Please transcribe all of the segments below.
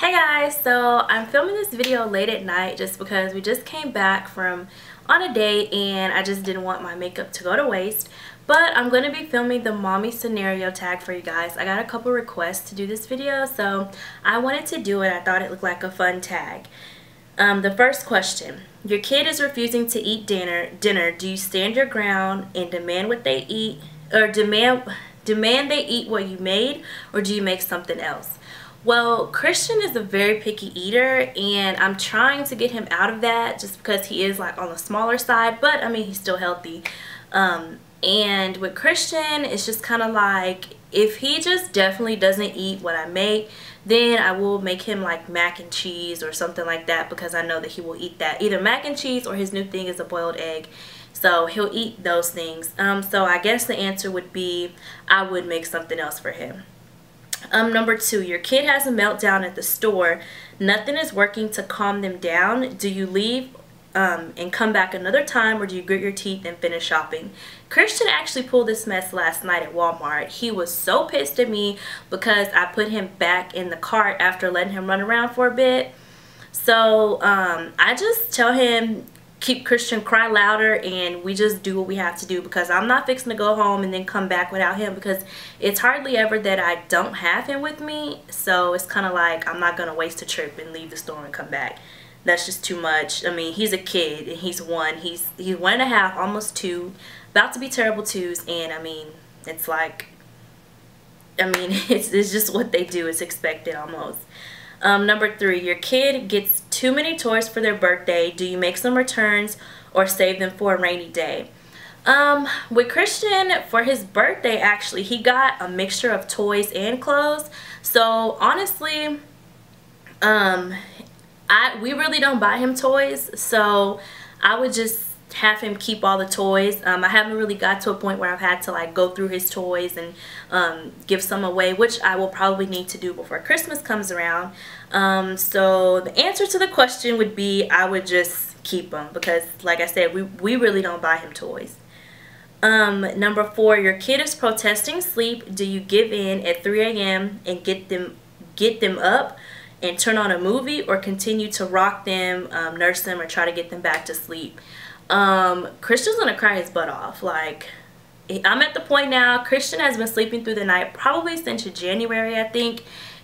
Hey guys, so I'm filming this video late at night just because we just came back from on a date and I just didn't want my makeup to go to waste. But I'm going to be filming the mommy scenario tag for you guys. I got a couple requests to do this video, so I wanted to do it. I thought it looked like a fun tag. The first question: your kid is refusing to eat dinner. Do you stand your ground and demand what they eat, or demand they eat what you made, or do you make something else? Well, Christian is a very picky eater, and I'm trying to get him out of that just because he is like on the smaller side, but I mean he's still healthy. And with Christian, it's just kind of like, if he just definitely doesn't eat what I make, then I will make him like mac and cheese or something like that, because I know that he will eat that. Either mac and cheese or his new thing is a boiled egg. So he'll eat those things. So I guess the answer would be I would make something else for him. Number 2, your kid has a meltdown at the store. Nothing is working to calm them down. Do you leave and come back another time, or do you grit your teeth and finish shopping? Christian actually pulled this mess last night at Walmart. He was so pissed at me because I put him back in the cart after letting him run around for a bit. So I just tell him, keep Christian, cry louder, and we just do what we have to do, because I'm not fixing to go home and then come back without him, because it's hardly ever that I don't have him with me. So it's kind of like, I'm not going to waste a trip and leave the store and come back. That's just too much. I mean, he's a kid and he's 1. He's 1.5, almost 2, about to be terrible 2s, and I mean, it's like, I mean, it's just what they do. It's expected almost. Number 3, your kid gets too many toys for their birthday. Do you make some returns or save them for a rainy day? With Christian, for his birthday, actually, he got a mixture of toys and clothes. So honestly, we really don't buy him toys, so I would just have him keep all the toys. I haven't really got to a point where I've had to like go through his toys and give some away, which I will probably need to do before Christmas comes around. So the answer to the question would be I would just keep them, because like I said, we really don't buy him toys. Number 4, your kid is protesting sleep. Do you give in at 3 a.m. and get them up and turn on a movie, or continue to rock them, nurse them, or try to get them back to sleep? Christian's gonna cry his butt off. Like, I'm at the point now, Christian has been sleeping through the night probably since January, I think,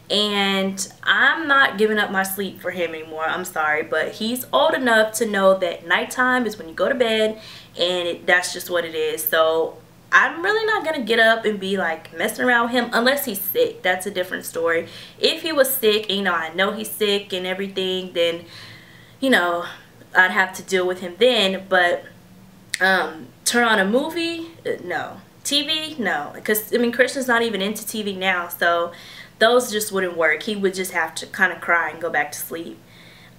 and I'm not giving up my sleep for him anymore. I'm sorry, but he's old enough to know that nighttime is when you go to bed, and that's just what it is. So I'm really not gonna get up and be like messing around with him unless he's sick. That's a different story. If he was sick, and, you know, I know he's sick and everything, then, you know, I'd have to deal with him then. But turn on a movie? No. TV? No. Because, I mean, Christian's not even into TV now, so those just wouldn't work. He would just have to kind of cry and go back to sleep.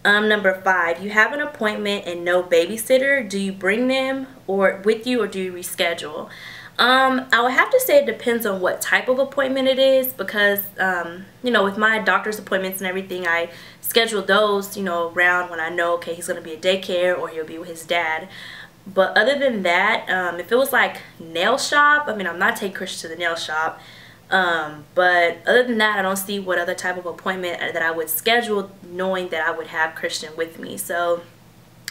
Number 5, you have an appointment and no babysitter. Do you bring them with you, or do you reschedule? I would have to say it depends on what type of appointment it is, because you know, with my doctor's appointments and everything, I schedule those, you know, around when I know, okay, he's going to be at daycare or he'll be with his dad. But other than that, if it was like nail shop, I mean, I'm not taking Christian to the nail shop, but other than that, I don't see what other type of appointment that I would schedule knowing that I would have Christian with me. So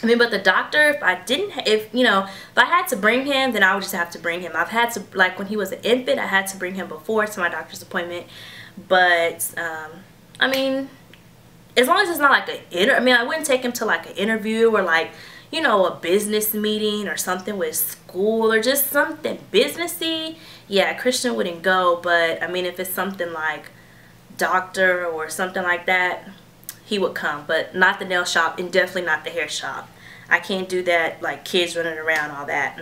I mean, but the doctor, if I had to bring him, then I would just have to bring him. I've had to, like when he was an infant, I had to bring him before to my doctor's appointment. But, I mean, as long as it's not like I mean, I wouldn't take him to like an interview or like, you know, a business meeting or something with school or just something businessy. Yeah, Christian wouldn't go. But, I mean, if it's something like doctor or something like that, he would come, but not the nail shop, and definitely not the hair shop. I can't do that, like kids running around, all that.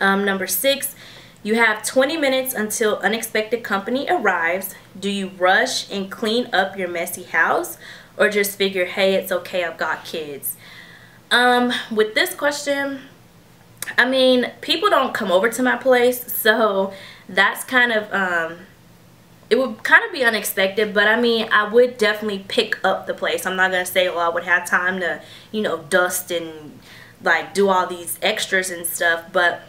Number 6, you have 20 minutes until unexpected company arrives. Do you rush and clean up your messy house, or just figure, hey, it's okay, I've got kids? With this question, I mean, people don't come over to my place, so that's kind of, it would kind of be unexpected, but I mean, I would definitely pick up the place. I'm not going to say, well, I would have time to, you know, dust and like do all these extras and stuff, but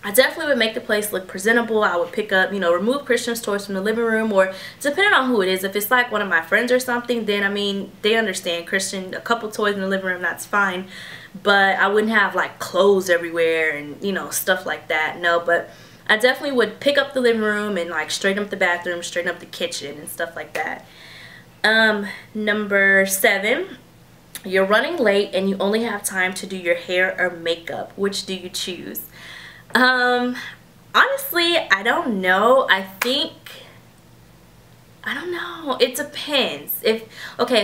I definitely would make the place look presentable. I would pick up, you know, remove Christian's toys from the living room, or depending on who it is. If it's like one of my friends or something, then I mean, they understand. Christian, a couple toys in the living room, that's fine. But I wouldn't have like clothes everywhere and, you know, stuff like that. No, but I definitely would pick up the living room and like straighten up the bathroom, straighten up the kitchen and stuff like that. Number 7, you're running late and you only have time to do your hair or makeup. Which do you choose? Honestly, I don't know. I don't know. It depends. If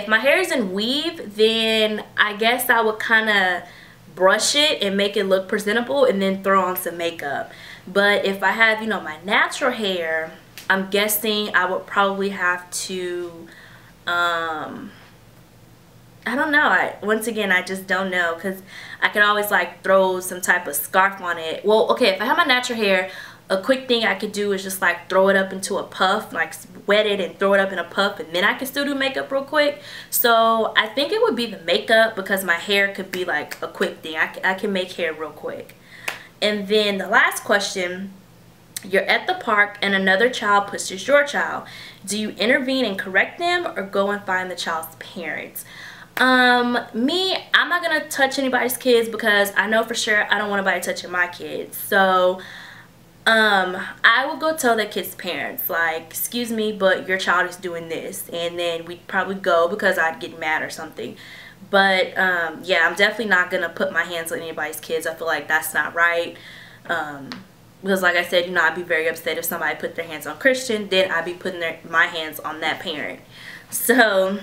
my hair is in weave, then I guess I would kind of brush it and make it look presentable and then throw on some makeup. But if I have, you know, my natural hair, I'm guessing I would probably have to, I don't know. Once again, I just don't know, because I could always like throw some type of scarf on it. Well, okay, if I have my natural hair, a quick thing I could do is just like throw it up into a puff, like wet it and throw it up in a puff, and then I can still do makeup real quick. So I think it would be the makeup, because my hair could be like a quick thing. I can make hair real quick. And then the last question, you're at the park and another child pushes your child. Do you intervene and correct them, or go and find the child's parents? Me, I'm not gonna touch anybody's kids, because I know for sure I don't want anybody touching my kids. So I would go tell that kid's parents, like, excuse me, but your child is doing this, and then we'd probably go, because I'd get mad or something. But yeah, I'm definitely not gonna put my hands on anybody's kids. I feel like that's not right. Because like I said, you know, I'd be very upset if somebody put their hands on Christian, then I'd be putting my hands on that parent. So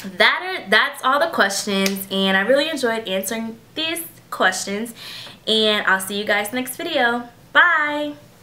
that's all the questions, and I really enjoyed answering these questions, and I'll see you guys next video. Bye!